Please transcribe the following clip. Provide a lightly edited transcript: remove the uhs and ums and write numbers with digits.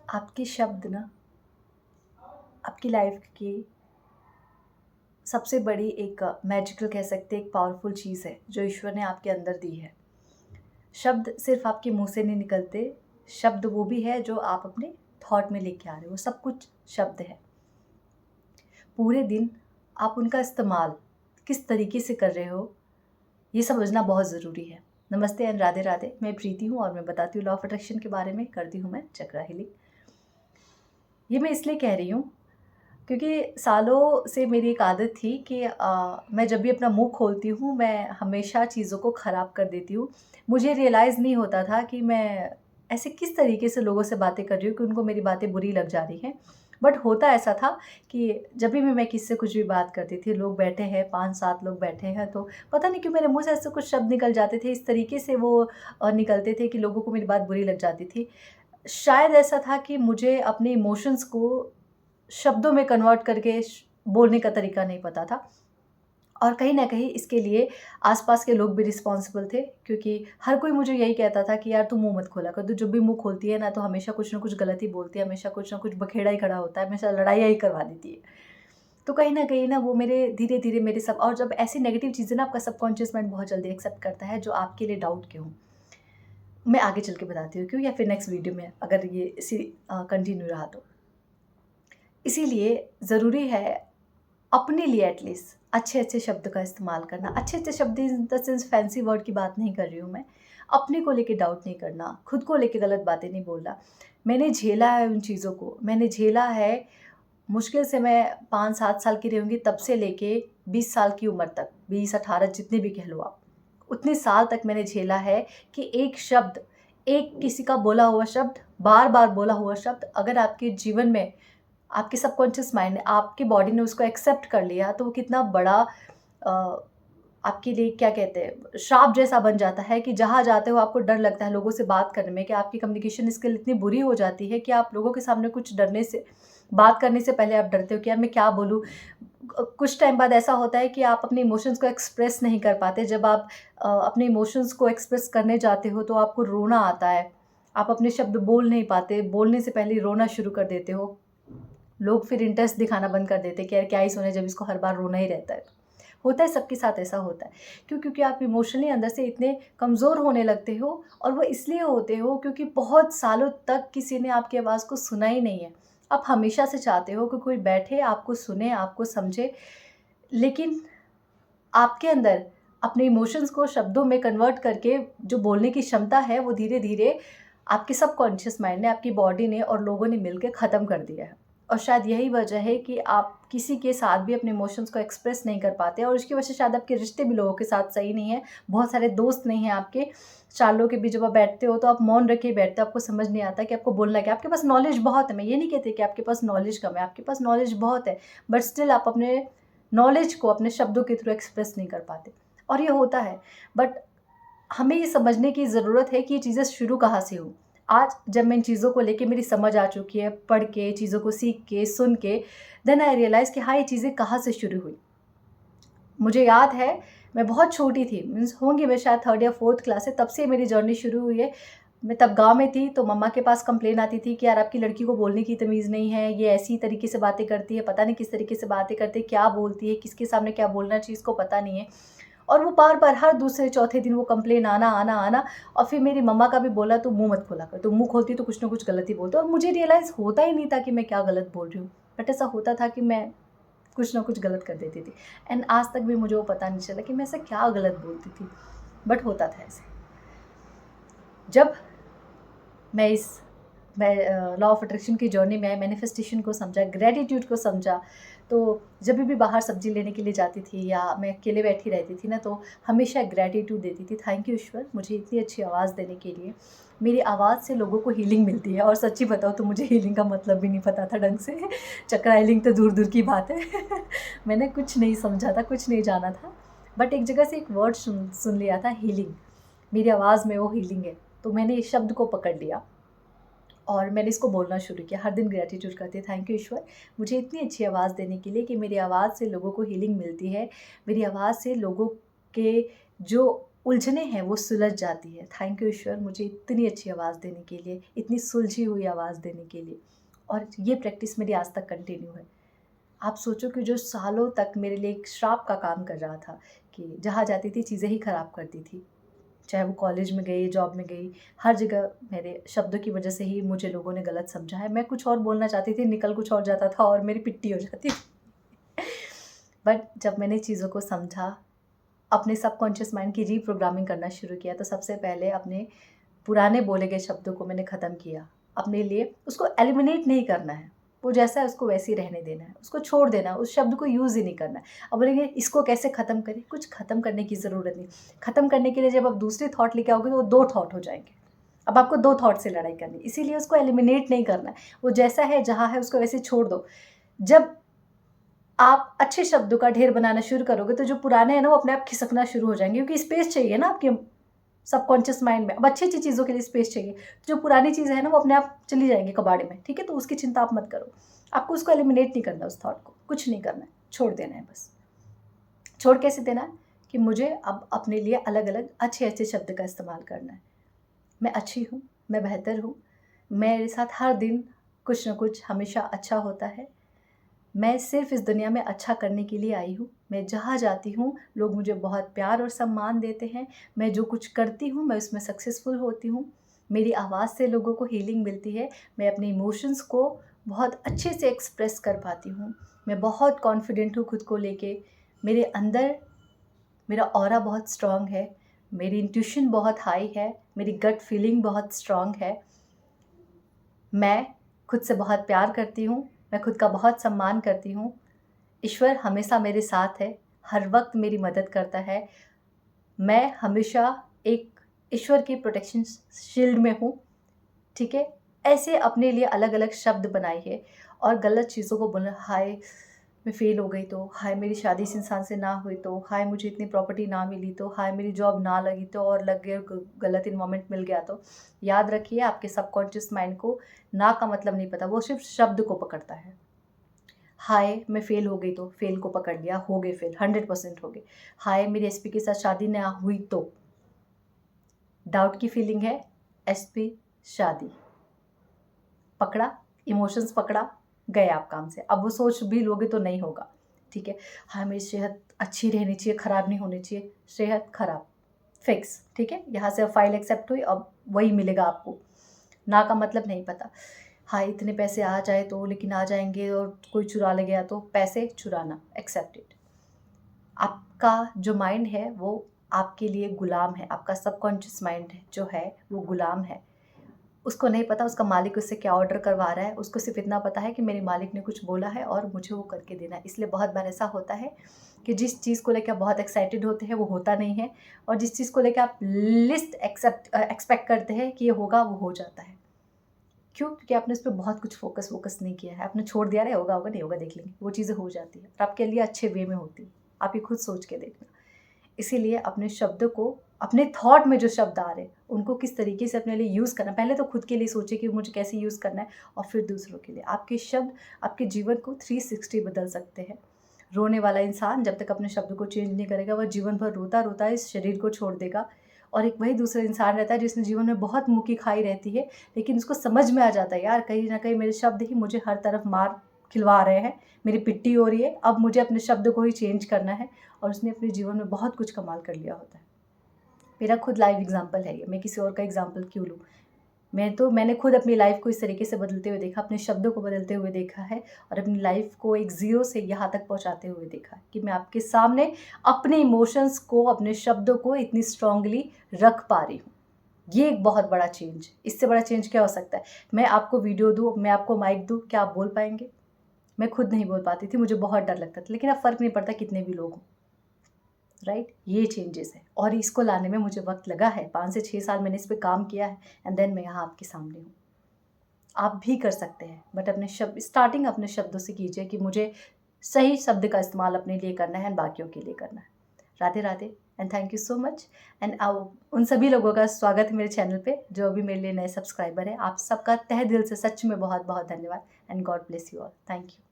आपके शब्द ना आपकी लाइफ की सबसे बड़ी एक मैजिकल कह सकते हैं, एक पावरफुल चीज़ है जो ईश्वर ने आपके अंदर दी है। शब्द सिर्फ आपके मुंह से नहीं निकलते। शब्द वो भी है जो आप अपने थॉट में लेके आ रहे हो, सब कुछ शब्द है। पूरे दिन आप उनका इस्तेमाल किस तरीके से कर रहे हो, ये समझना बहुत ज़रूरी है। नमस्ते एंड राधे राधे। मैं प्रीति हूँ और मैं बताती हूँ लॉ ऑफ अट्रैक्शन के बारे में। करती हूँ मैं चक्रा हीलिंग। ये मैं इसलिए कह रही हूँ क्योंकि सालों से मेरी एक आदत थी कि मैं जब भी अपना मुंह खोलती हूँ मैं हमेशा चीज़ों को ख़राब कर देती हूँ। मुझे रियलाइज़ नहीं होता था कि मैं ऐसे किस तरीके से लोगों से बातें कर रही हूँ कि उनको मेरी बातें बुरी लग जा रही हैं। बट होता ऐसा था कि जब भी मैं किसी से कुछ भी बात करती थी, लोग बैठे हैं, 5-7 लोग बैठे हैं, तो पता नहीं क्यों मेरे मुँह से ऐसे कुछ शब्द निकल जाते थे, इस तरीके से वो निकलते थे कि लोगों को मेरी बात बुरी लग जाती थी। शायद ऐसा था कि मुझे अपने इमोशंस को शब्दों में कन्वर्ट करके बोलने का तरीका नहीं पता था। और कहीं न कहीं इसके लिए आस-पास के लोग भी रिस्पॉन्सिबल थे, क्योंकि हर कोई मुझे यही कहता था कि यार तू मुँह मत खोला कर, तू जब भी मुँह खोलती है ना तो हमेशा कुछ न कुछ गलत ही बोलती है, हमेशा कुछ न कुछ बखेड़ा ही खड़ा होता है, हमेशा लड़ाइयाँ ही करवा देती है। तो कहीं न कहीं ना वो मेरे धीरे-धीरे मेरे सब, और जब ऐसी नेगेटिव चीज़ें ना आपका सबकॉन्शियस माइंड बहुत जल्दी एक्सेप्ट करता है जो आपके लिए डाउट के हों। मैं आगे चल के बताती हूँ क्यों, या फिर नेक्स्ट वीडियो में अगर ये इसी कंटिन्यू रहा तो। इसीलिए ज़रूरी है अपने लिए एटलीस्ट अच्छे-अच्छे शब्द का इस्तेमाल करना। अच्छे-अच्छे शब्द in the sense fancy word की बात नहीं कर रही हूँ मैं। अपने को लेके डाउट नहीं करना, खुद को लेके गलत बातें नहीं बोलना। मैंने झेला है उन चीज़ों को, मैंने झेला है। मुश्किल से मैं 5-7 साल की रही होंगी तब से लेके 20 साल की उम्र तक, 20-18 जितने भी कह लो आप। उतने साल तक मैंने झेला है कि एक शब्द, एक किसी का बोला हुआ शब्द, बार-बार बोला हुआ शब्द अगर आपके जीवन में, आपके सबकॉन्शियस माइंड ने, आपकी बॉडी ने उसको एक्सेप्ट कर लिया तो वो कितना बड़ा अ, आपके लिए क्या कहते हैं, श्राप जैसा बन जाता है कि जहाँ जाते हो आपको डर लगता है लोगों से बात करने में, कि आपकी कम्युनिकेशन स्किल इतनी बुरी हो जाती है कि आप लोगों के सामने कुछ डरने से, बात करने से पहले आप डरते हो कि यार मैं क्या बोलूँ। कुछ टाइम बाद ऐसा होता है कि आप अपने इमोशंस को एक्सप्रेस नहीं कर पाते। जब आप अपने इमोशंस को एक्सप्रेस करने जाते हो तो आपको रोना आता है। आप अपने शब्द बोल नहीं पाते, बोलने से पहले ही रोना शुरू कर देते हो। लोग फिर इंटरेस्ट दिखाना बंद कर देते हैं कि यार क्या ही सुने जब इसको हर बार रोना ही रहता है। होता है, सबके साथ ऐसा होता है। क्यों? क्योंकि आप इमोशनली अंदर से इतने कमज़ोर होने लगते हो, और वो इसलिए होते हो क्योंकि बहुत सालों तक किसी ने आपकी आवाज़ को सुना ही नहीं है। आप हमेशा से चाहते हो कि कोई बैठे, आपको सुने, आपको समझे, लेकिन आपके अंदर अपने इमोशंस को शब्दों में कन्वर्ट करके जो बोलने की क्षमता है, वो धीरे-धीरे आपके सबकॉन्शियस माइंड ने, आपकी बॉडी ने और लोगों ने मिलके ख़त्म कर दिया है। और शायद यही वजह है कि आप किसी के साथ भी अपने इमोशंस को एक्सप्रेस नहीं कर पाते, और उसकी वजह से शायद आपके रिश्ते भी लोगों के साथ सही नहीं है। बहुत सारे दोस्त नहीं हैं आपके। 4 लोगों के बीच जब आप बैठते हो तो आप मौन रख के बैठते हो, आपको समझ नहीं आता कि आपको बोलना क्या है। आपके पास नॉलेज बहुत है, मैं ये नहीं कहती कि आपके पास नॉलेज कम है, आपके पास नॉलेज बहुत है, बट स्टिल आप अपने नॉलेज को अपने शब्दों के थ्रू एक्सप्रेस नहीं कर पाते, और ये होता है। बट हमें ये समझने की ज़रूरत है कि ये चीज़ें शुरू कहाँ से हुई। आज जब मैं इन चीज़ों को लेके मेरी समझ आ चुकी है, पढ़ के, चीज़ों को सीख के, सुन के, देन आई रियलाइज़ कि हाँ, ये चीज़ें कहाँ से शुरू हुई। मुझे याद है, मैं बहुत छोटी थी, मीन्स होंगी मैं शायद 3rd या 4th क्लास से, तब से मेरी जर्नी शुरू हुई है। मैं तब गाँव में थी तो मम्मा के पास कंप्लेन आती थी कि यार आपकी लड़की को बोलने की तमीज़ नहीं है, ये ऐसी तरीके से बातें करती है, पता नहीं किस तरीके से बातें करती है, क्या बोलती है, किसके सामने क्या बोलना चाहिए इसको पता नहीं है। और वो बार-बार हर दूसरे चौथे दिन वो कंप्लेन आना, आना, आना, और फिर मेरी मम्मा का भी बोला तू मुँह मत खोला कर, तू मुँह खोलती है तो कुछ न कुछ गलत ही बोलती है, और मुझे रियलाइज़ होता ही नहीं था कि मैं क्या गलत बोल रही हूँ। बट ऐसा होता था कि मैं कुछ न कुछ गलत कर देती थी, एंड आज तक भी मुझे वो पता नहीं चला कि मैं ऐसा क्या गलत बोलती थी, बट होता था ऐसे। जब मैं इस मैं लॉ ऑफ अट्रैक्शन की जर्नी में मैनिफेस्टेशन को समझा, ग्रैटिट्यूड को समझा, तो जब भी बाहर सब्ज़ी लेने के लिए जाती थी या मैं अकेले बैठी रहती थी ना, तो हमेशा ग्रैटिट्यूड देती थी, थैंक यू ईश्वर मुझे इतनी अच्छी आवाज़ देने के लिए। मेरी आवाज़ से लोगों को हीलिंग मिलती है, और सच्ची बताऊँ तो मुझे हीलिंग का मतलब भी नहीं पता था ढंग से। चक्रा हीलिंग तो दूर-दूर की बात है। मैंने कुछ नहीं समझा था, कुछ नहीं जाना था, बट एक जगह से एक वर्ड सुन सुन लिया था, हीलिंग। मेरी आवाज़ में वो हीलिंग है, तो मैंने इस शब्द को पकड़ लिया और मैंने इसको बोलना शुरू किया। हर दिन ग्रैटिट्यूड करती, थैंक यू ईश्वर मुझे इतनी अच्छी आवाज़ देने के लिए कि मेरी आवाज़ से लोगों को हीलिंग मिलती है। मेरी आवाज़ से लोगों के जो उलझने हैं वो सुलझ जाती है। थैंक यू ईश्वर, मुझे इतनी अच्छी आवाज़ देने के लिए, इतनी सुलझी हुई आवाज़ देने के लिए। और ये प्रैक्टिस मेरी आज तक कंटिन्यू है। आप सोचो कि जो सालों तक मेरे लिए एक श्राप का काम कर रहा था, कि जहाँ जाती थी चीज़ें ही ख़राब करती थी, चाहे वो कॉलेज में गई, जॉब में गई, हर जगह मेरे शब्दों की वजह से ही मुझे लोगों ने गलत समझा है। मैं कुछ और बोलना चाहती थी, निकल कुछ और जाता था और मेरी पिट्टी हो जाती थी। बट जब मैंने चीज़ों को समझा, अपने सबकॉन्शियस माइंड की रीप्रोग्रामिंग करना शुरू किया, तो सबसे पहले अपने पुराने बोले गए शब्दों को मैंने ख़त्म किया। अपने लिए उसको एलिमिनेट नहीं करना है, वो जैसा है उसको वैसे ही रहने देना है, उसको छोड़ देना है, उस शब्द को यूज़ ही नहीं करना है। अब बोलेंगे इसको कैसे ख़त्म करें, कुछ ख़त्म करने की ज़रूरत नहीं। ख़त्म करने के लिए जब आप दूसरी थॉट लेके आओगे तो वो 2 थॉट हो जाएंगे। अब आपको 2 थॉट से लड़ाई करनी है, इसीलिए उसको एलिमिनेट नहीं करना है। वो जैसा है, जहाँ है, उसको वैसे छोड़ दो। जब आप अच्छे शब्दों का ढेर बनाना शुरू करोगे तो जो पुराने हैं ना वो अपने आप खिसकना शुरू हो जाएंगे, क्योंकि स्पेस चाहिए ना आपके सबकॉन्शियस माइंड में। अब अच्छी अच्छी चीज़ों के लिए स्पेस चाहिए, जो पुरानी चीज़ें हैं ना वो अपने आप चली जाएंगी कबाड़े में, ठीक है। तो उसकी चिंता आप मत करो, आपको उसको एलिमिनेट नहीं करना, उस थॉट को कुछ नहीं करना है, छोड़ देना है बस। छोड़ कैसे देना है कि मुझे अब अपने लिए अलग अलग अच्छे अच्छे शब्द का इस्तेमाल करना है। मैं अच्छी हूँ, मैं बेहतर हूँ, मेरे साथ हर दिन कुछ ना कुछ हमेशा अच्छा होता है। मैं सिर्फ़ इस दुनिया में अच्छा करने के लिए आई हूँ। मैं जहाँ जाती हूँ लोग मुझे बहुत प्यार और सम्मान देते हैं। मैं जो कुछ करती हूँ मैं उसमें सक्सेसफुल होती हूँ। मेरी आवाज़ से लोगों को हीलिंग मिलती है। मैं अपने इमोशंस को बहुत अच्छे से एक्सप्रेस कर पाती हूँ। मैं बहुत कॉन्फिडेंट हूँ खुद को लेके। मेरे अंदर मेरा ऑरा बहुत स्ट्रॉन्ग है। मेरी इंट्यूशन बहुत हाई है। मेरी गट फीलिंग बहुत स्ट्रॉन्ग है। मैं खुद से बहुत प्यार करती हूँ। मैं खुद का बहुत सम्मान करती हूँ। ईश्वर हमेशा मेरे साथ है, हर वक्त मेरी मदद करता है। मैं हमेशा एक ईश्वर की प्रोटेक्शन शील्ड में हूँ, ठीक है। ऐसे अपने लिए अलग अलग शब्द बनाइए और गलत चीज़ों को बोलना, हाय मैं फ़ेल हो गई तो, हाय मेरी शादी इस इंसान से ना हुई तो, हाय मुझे इतनी प्रॉपर्टी ना मिली तो, हाय मेरी जॉब ना लगी तो और लग गई और गलत इन्वायरमेंट मिल गया तो। याद रखिए आपके सबकॉन्शियस माइंड को ना का मतलब नहीं पता, वो सिर्फ शब्द को पकड़ता है। हाय मैं फ़ेल हो गई तो, फ़ेल को पकड़ लिया, हो गए फ़ेल, 100% हो गए। हाय मेरी एसपी के साथ शादी ना हुई तो, डाउट की फीलिंग है, एसपी शादी पकड़ा, इमोशंस पकड़ा, गए आप काम से। अब वो सोच भी लोगे तो नहीं होगा, ठीक है। हाँ मेरी सेहत अच्छी रहनी चाहिए, ख़राब नहीं होनी चाहिए, सेहत ख़राब, फिक्स, ठीक है। यहाँ से अब फाइल एक्सेप्ट हुई, अब वही मिलेगा आपको। ना का मतलब नहीं पता, हाँ इतने पैसे आ जाए तो, लेकिन आ जाएंगे और कोई चुरा ले गया तो, पैसे चुराना एक्सेप्टेड। आपका जो माइंड है वो आपके लिए गुलाम है, आपका सबकॉन्शियस माइंड जो है वो गुलाम है। उसको नहीं पता उसका मालिक उससे क्या ऑर्डर करवा रहा है, उसको सिर्फ इतना पता है कि मेरे मालिक ने कुछ बोला है और मुझे वो करके देना है। इसलिए बहुत बार ऐसा होता है कि जिस चीज़ को लेकर आप बहुत एक्साइटेड होते हैं वो होता नहीं है, और जिस चीज़ को लेकर आप लिस्ट एक्सपेक्ट करते हैं कि ये होगा, वो हो जाता है। क्यों? क्योंकि आपने उस पर बहुत कुछ फोकस नहीं किया है, आपने छोड़ दिया, अरे होगा होगा नहीं होगा देख लेंगे, वो चीज़ें हो जाती है और आपके लिए अच्छे वे में होती है। आप ये खुद सोच के देखना। इसीलिए अपने शब्दों को, अपने थॉट में जो शब्द आ रहे हैं उनको किस तरीके से अपने लिए यूज़ करना, पहले तो खुद के लिए सोचिए कि मुझे कैसे यूज़ करना है, और फिर दूसरों के लिए। आपके शब्द आपके जीवन को 360 बदल सकते हैं। रोने वाला इंसान जब तक अपने शब्द को चेंज नहीं करेगा वह जीवन भर रोता रोता इस शरीर को छोड़ देगा। और एक वही दूसरा इंसान रहता है जिसने जीवन में बहुत मुँह की खाई रहती है, लेकिन उसको समझ में आ जाता है यार कहीं ना कहीं मेरे शब्द ही मुझे हर तरफ मार खिलवा रहे हैं, मेरी पिट्टी हो रही है, अब मुझे अपने शब्द को ही चेंज करना है। और उसने अपने जीवन में बहुत कुछ कमाल कर लिया होता है। मेरा खुद लाइव एग्जांपल है ये, मैं किसी और का एग्जांपल क्यों लूँ। मैंने खुद अपनी लाइफ को इस तरीके से बदलते हुए देखा, अपने शब्दों को बदलते हुए देखा है, और अपनी लाइफ को एक ज़ीरो से यहाँ तक पहुँचाते हुए देखा है कि मैं आपके सामने अपने इमोशंस को, अपने शब्दों को इतनी स्ट्रांगली रख पा रही हूँ। ये एक बहुत बड़ा चेंज, इससे बड़ा चेंज क्या हो सकता है। मैं आपको वीडियो दूँ, मैं आपको माइक दूँ, क्या आप बोल पाएंगे? मैं खुद नहीं बोल पाती थी, मुझे बहुत डर लगता था, लेकिन अब फ़र्क नहीं पड़ता कितने भी लोग हों, राइट। ये चेंजेस है और इसको लाने में मुझे वक्त लगा है, 5 से 6 साल मैंने इस पे काम किया है, एंड देन मैं यहाँ आपके सामने हूँ। आप भी कर सकते हैं, बट अपने शब्द, स्टार्टिंग अपने शब्दों से कीजिए कि मुझे सही शब्द का इस्तेमाल अपने लिए करना है, बाकियों के लिए करना है। Radhe Radhe and thank you so much. And उन सभी लोगों का स्वागत है मेरे चैनल पे जो अभी मेरे लिए नए सब्सक्राइबर है। आप सबका तहे दिल से सच में बहुत बहुत धन्यवाद, and God bless you all. Thank you.